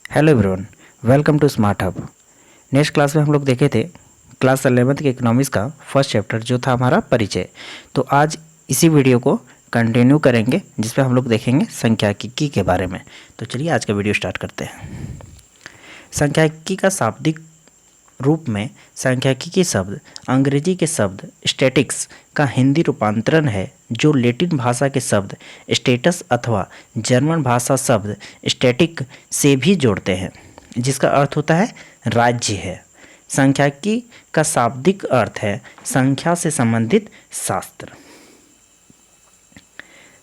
Hello everyone, welcome to smart hub. Next class में हम लोग देखे थे क्लास 11th के इकोनॉमिक्स का फर्स्ट चैप्टर जो था हमारा परिचय। तो आज इसी वीडियो को कंटिन्यू करेंगे जिसमें हम लोग देखेंगे सांख्यिकी के बारे में। तो चलिए आज का वीडियो स्टार्ट करते हैं। सांख्यिकी का शाब्दिक रूप में सांख्यिकी शब्द अंग्रेजी के शब्द स्टैटिक्स का हिंदी रूपांतरण है, जो लैटिन भाषा के शब्द स्टेटस अथवा जर्मन भाषा शब्द स्टैटिक से भी जोड़ते हैं, जिसका अर्थ होता है राज्य है। सांख्यिकी का शाब्दिक अर्थ है संख्या से संबंधित शास्त्र।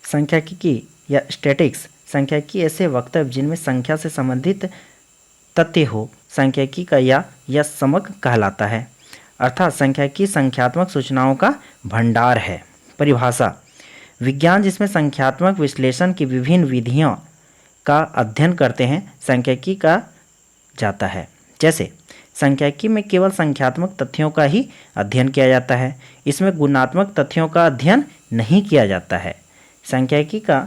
सांख्यिकी या स्टैटिक्स सांख्यिकी ऐसे वक्तव्य जिनमें संख्या से संबंधित तथ्य हो सांख्यिकी का या समक कहलाता है, अर्थात सांख्यिकी संख्यात्मक सूचनाओं का भंडार है। परिभाषा: विज्ञान जिसमें संख्यात्मक विश्लेषण की विभिन्न विधियों का अध्ययन करते हैं सांख्यिकी का जाता है। जैसे सांख्यिकी में केवल संख्यात्मक तथ्यों का ही अध्ययन किया जाता है, इसमें गुणात्मक तथ्यों का अध्ययन नहीं किया जाता है। सांख्यिकी का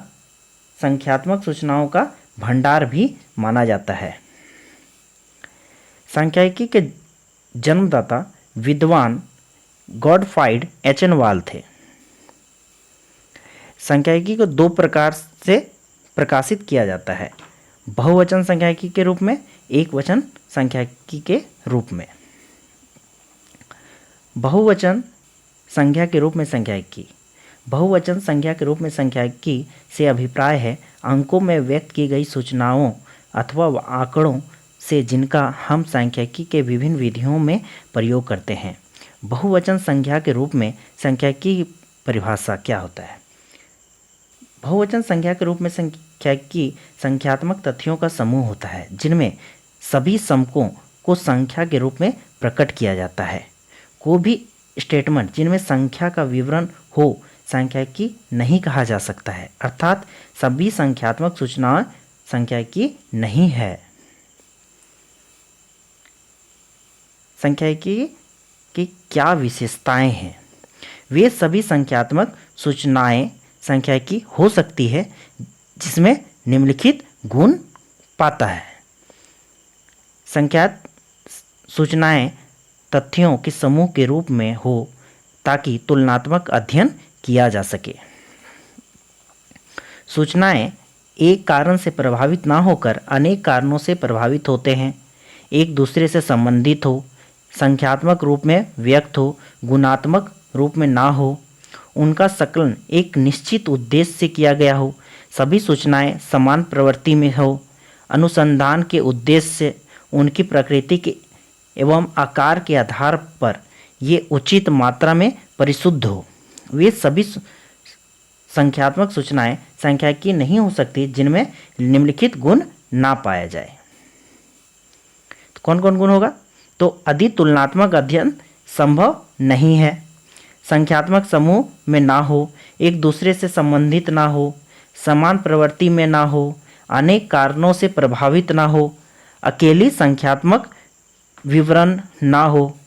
संख्यात्मक सूचनाओं का भंडार भी माना जाता है। सांख्यिकी के जन्मदाता विद्वान गॉडफ्राइड एचेनवाल थे। सांख्यिकी को दो प्रकार से प्रकाशित किया जाता है, बहुवचन सांख्यिकी के रूप में, एक वचन सांख्यिकी के रूप में। बहुवचन संख्या के रूप में सांख्यिकी। बहुवचन संख्या के रूप में सांख्यिकी से अभिप्राय है अंकों में व्यक्त की गई सूचनाओं अथवा आंकड़ों से जिनका हम सांख्यिकी के विभिन्न विधियों में प्रयोग करते हैं। बहुवचन संख्या के रूप में सांख्यिकी की परिभाषा क्या होता है? बहुवचन संख्या के रूप में सांख्यिकी संख्यात्मक तथ्यों का समूह होता है जिनमें सभी समकों को संख्या के रूप में प्रकट किया जाता है। कोई भी स्टेटमेंट जिनमें संख्या का विवरण हो सांख्यिकी नहीं कहा जा सकता है, अर्थात सभी संख्यात्मक सूचनाएं सांख्यिकी नहीं है। सांख्यिकी की क्या विशेषताएं हैं? वे सभी संख्यात्मक सूचनाएं सांख्यिकी हो सकती है जिसमें निम्नलिखित गुण पाता है। संख्यात सूचनाएं तथ्यों के समूह के रूप में हो ताकि तुलनात्मक अध्ययन किया जा सके। सूचनाएं एक कारण से प्रभावित ना होकर अनेक कारणों से प्रभावित होते हैं, एक दूसरे से संबंधित हो, संख्यात्मक रूप में व्यक्त हो, गुणात्मक रूप में ना हो, उनका संकलन एक निश्चित उद्देश्य से किया गया हो, सभी सूचनाएं समान प्रवृत्ति में हो, अनुसंधान के उद्देश्य से उनकी प्रकृति के एवं आकार के आधार पर ये उचित मात्रा में परिशुद्ध हो। वे सभी संख्यात्मक सूचनाएं सांख्यिकी नहीं हो सकती जिनमें निम्नलिखित गुण ना पाया जाए। तो कौन कौन गुण होगा? तो अधिक तुलनात्मक अध्ययन संभव नहीं है, संख्यात्मक समूह में ना हो, एक दूसरे से संबंधित ना हो, समान प्रवृत्ति में ना हो, अनेक कारणों से प्रभावित ना हो, अकेली संख्यात्मक विवरण ना हो।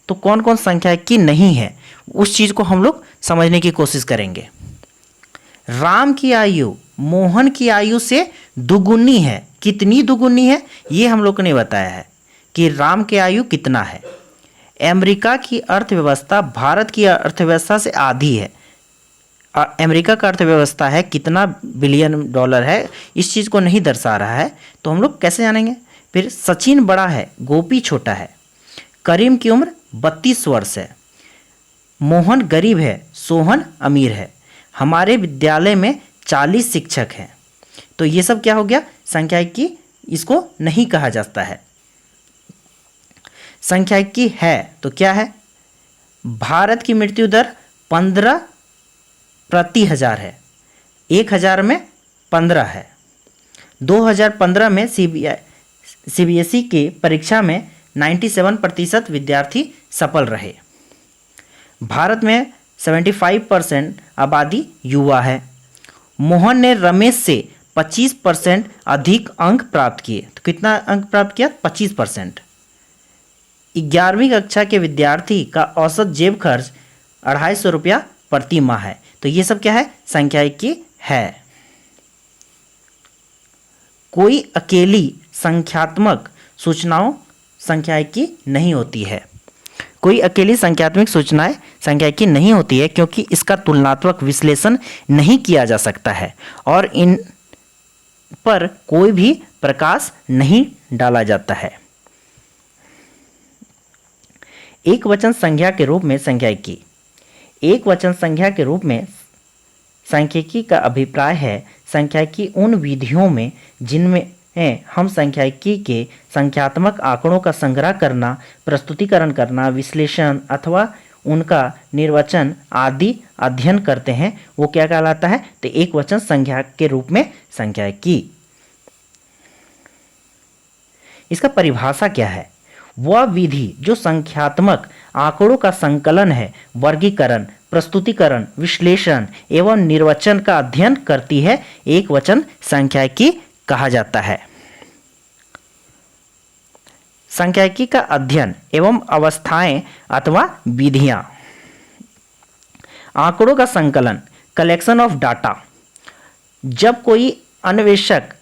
तो कौन कौन सांख्यिकी नहीं है उस चीज को हम लोग समझने की कोशिश करेंगे। राम की आयु मोहन की आयु से दुगुनी है। कितनी दुगुनी है ये हम लोग ने बताया है कि राम की आयु कितना है। अमेरिका की अर्थव्यवस्था भारत की अर्थव्यवस्था से आधी है। अमेरिका का अर्थव्यवस्था है कितना बिलियन डॉलर है, इस चीज़ को नहीं दर्शा रहा है, तो हम लोग कैसे जानेंगे? फिर सचिन बड़ा है, गोपी छोटा है, करीम की उम्र 32 वर्ष है, मोहन गरीब है, सोहन अमीर है, हमारे विद्यालय में 40 शिक्षक हैं। तो ये सब क्या हो गया? सांख्यिकी इसको नहीं कहा जाता है। सांख्यिकी है तो क्या है? भारत की मृत्यु दर 15 प्रति हजार है, 1000 में 15 है। 2015 में सीबीएसई की परीक्षा में 97% विद्यार्थी सफल रहे। भारत में 75% आबादी युवा है। मोहन ने रमेश से 25% अधिक अंक प्राप्त किए। तो कितना अंक प्राप्त किया? 25%। 11वीं कक्षा के विद्यार्थी का औसत जेब खर्च 250 रुपया प्रति माह है। तो ये सब क्या है? सांख्यिकी है। कोई अकेली संख्यात्मक सूचनाओं संख्याकी नहीं होती है। कोई अकेली संख्यात्मक सूचनाएं संख्याकी नहीं होती है क्योंकि इसका तुलनात्मक विश्लेषण नहीं किया जा सकता है और इन पर कोई भी प्रकाश नहीं डाला जाता है। एक वचन संख्या के रूप में संख्याकी। एक वचन संख्या के रूप में सांख्यिकी का अभिप्राय है सांख्यिकी उन विधियों में जिनमें हम सांख्यिकी के संख्यात्मक आंकड़ों का संग्रह करना, प्रस्तुतिकरण करना, विश्लेषण अथवा उनका निर्वचन आदि अध्ययन करते हैं, वो क्या कहलाता है? तो एक वचन संख्या के रूप में सांख्यिकी। इसका परिभाषा क्या है? वह विधि जो संख्यात्मक आंकड़ों का संकलन है, वर्गीकरण, प्रस्तुतिकरण, विश्लेषण एवं निर्वचन का अध्ययन करती है, एक वचन सांख्यिकी कहा जाता है। सांख्यिकी का अध्ययन एवं अवस्थाएं अथवा विधियां। आंकड़ों का संकलन, कलेक्शन ऑफ डाटा। जब कोई अन्वेषक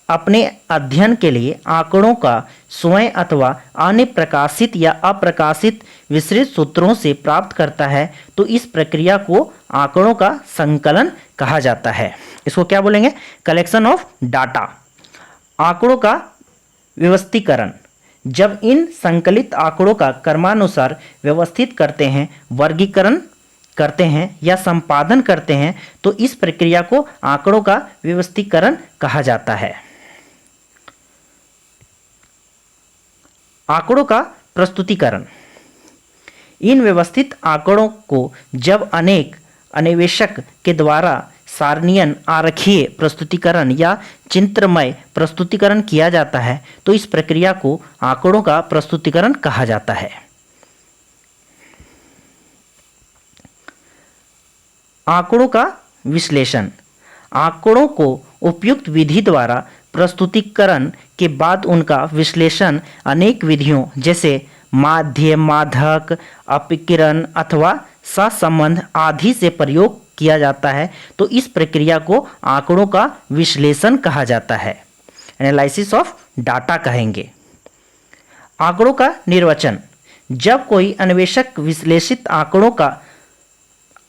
अपने अध्ययन के लिए आंकड़ों का स्वयं अथवा अन्य प्रकाशित या अप्रकाशित विस्तृत सूत्रों से प्राप्त करता है तो इस प्रक्रिया को आंकड़ों का संकलन कहा जाता है। इसको क्या बोलेंगे? Collection of data. आंकड़ों का व्यवस्थीकरण। जब इन संकलित आंकड़ों का क्रमानुसार व्यवस्थित करते हैं, वर्गीकरण करते हैं या संपादन करते हैं तो इस प्रक्रिया को आंकड़ों का व्यवस्थीकरण कहा जाता है। आंकड़ों का प्रस्तुतिकरण। इन व्यवस्थित आंकड़ों को जब अनेक अन्वेषक के द्वारा सारणीय आरेखीय प्रस्तुतिकरण या चित्रमय प्रस्तुतिकरण किया जाता है तो इस प्रक्रिया को आंकड़ों का प्रस्तुतिकरण कहा जाता है। आंकड़ों का विश्लेषण। आंकड़ों को उपयुक्त विधि द्वारा प्रस्तुतिकरण के बाद उनका विश्लेषण अनेक विधियों जैसे माध्य, माधक, अपकिरण अथवा सहसंबंध आदि से प्रयोग किया जाता है तो इस प्रक्रिया को आंकड़ों का विश्लेषण कहा जाता है। एनालिसिस ऑफ डाटा कहेंगे। आंकड़ों का निर्वचन। जब कोई अन्वेषक विश्लेषित आंकड़ों का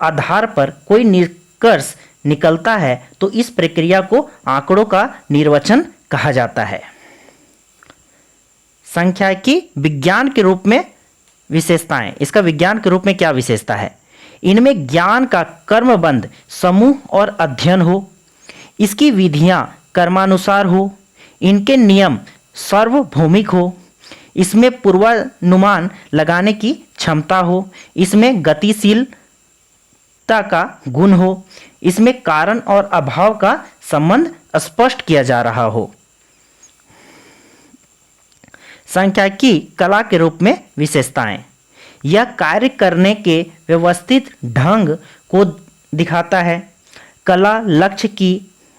आधार पर कोई निष्कर्ष निकलता है तो इस प्रक्रिया को आंकड़ों का निर्वचन कहा जाता है। सांख्यिकी विज्ञान के रूप में विशेषताएं। इसका विज्ञान के रूप में क्या विशेषता है? इनमें ज्ञान का कर्मबद्ध समूह और अध्ययन हो, इसकी विधियां कर्मानुसार हो, इनके नियम सार्वभौमिक हो, इसमें पूर्वानुमान लगाने की क्षमता हो, इसमें गतिशीलता का गुण हो, इसमें कारण और अभाव का संबंध स्पष्ट किया जा रहा हो। सांख्यिकी कला के रूप में विशेषताएं। यह कार्य करने के व्यवस्थित ढंग को दिखाता है, कला लक्ष्य की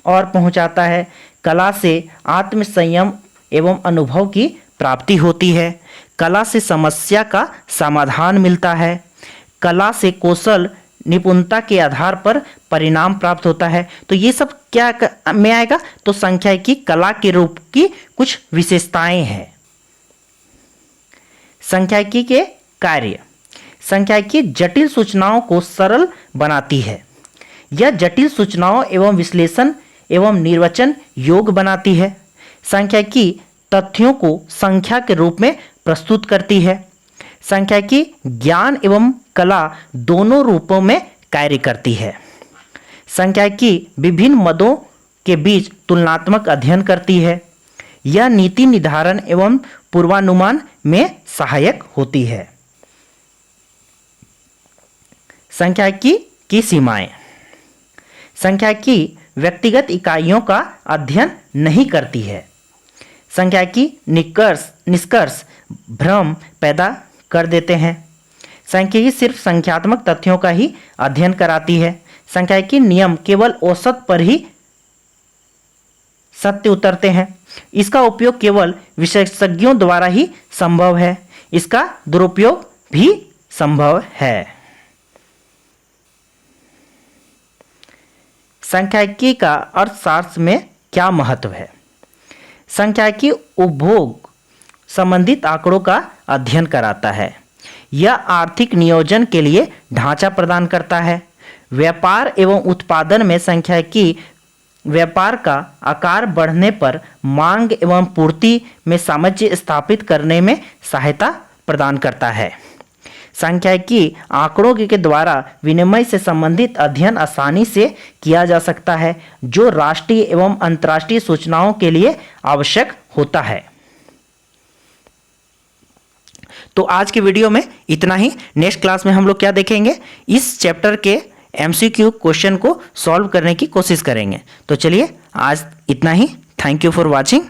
ओर पहुंचाता है, कला से आत्मसंयम एवं अनुभव की प्राप्ति होती है, कला से समस्या का समाधान मिलता है, कला से कौशल निपुणता के आधार पर परिणाम प्राप्त होता है। तो ये सब क्या में आएगा? तो सांख्यिकी कला के रूप की कुछ विशेषताएं हैं। सांख्यिकी के कार्य। सांख्यिकी जटिल सूचनाओं को सरल बनाती है। यह जटिल सूचनाओं एवं विश्लेषण एवं निर्वचन योग्य बनाती है। सांख्यिकी तथ्यों को संख्या के रूप में प्रस्तुत करती है। सांख्यिकी ज्ञान एवं कला दोनों रूपों में कार्य करती है। सांख्यिकी विभिन्न मदों के बीच तुलनात्मक अध्ययन करती है। यह नीति निर्धारण एवं पूर्वानुमान में सहायक होती है। सांख्यिकी की सीमाएं। सांख्यिकी व्यक्तिगत इकाइयों का अध्ययन नहीं करती है। सांख्यिकी निष्कर्ष भ्रम पैदा कर देते हैं। सांख्यिकी सिर्फ संख्यात्मक तथ्यों का ही अध्ययन कराती है। सांख्यिकी नियम केवल औसत पर ही सत्य उतरते हैं। इसका उपयोग केवल विशेषज्ञों द्वारा ही संभव है। इसका दुरुपयोग भी संभव है। सांख्यिकी का अर्थशास्त्र में क्या महत्व है? सांख्यिकी उपभोग संबंधित आंकड़ों का अध्ययन कराता है। यह आर्थिक नियोजन के लिए ढांचा प्रदान करता है। व्यापार एवं उत्पादन में सांख्यिकी व्यापार का आकार बढ़ने पर मांग एवं पूर्ति में सामंजस्य स्थापित करने में सहायता प्रदान करता है। सांख्यिकी आंकड़ों के द्वारा विनिमय से संबंधित अध्ययन आसानी से किया जा सकता है, जो राष्ट्रीय एवं अंतर्राष्ट्रीय सूचनाओं के लिए आवश्यक होता है। तो आज के वीडियो में इतना ही। नेक्स्ट क्लास में हम लोग क्या देखेंगे, इस चैप्टर के एमसीक्यू क्वेश्चन को सॉल्व करने की कोशिश करेंगे। तो चलिए आज इतना ही। Thank you for watching.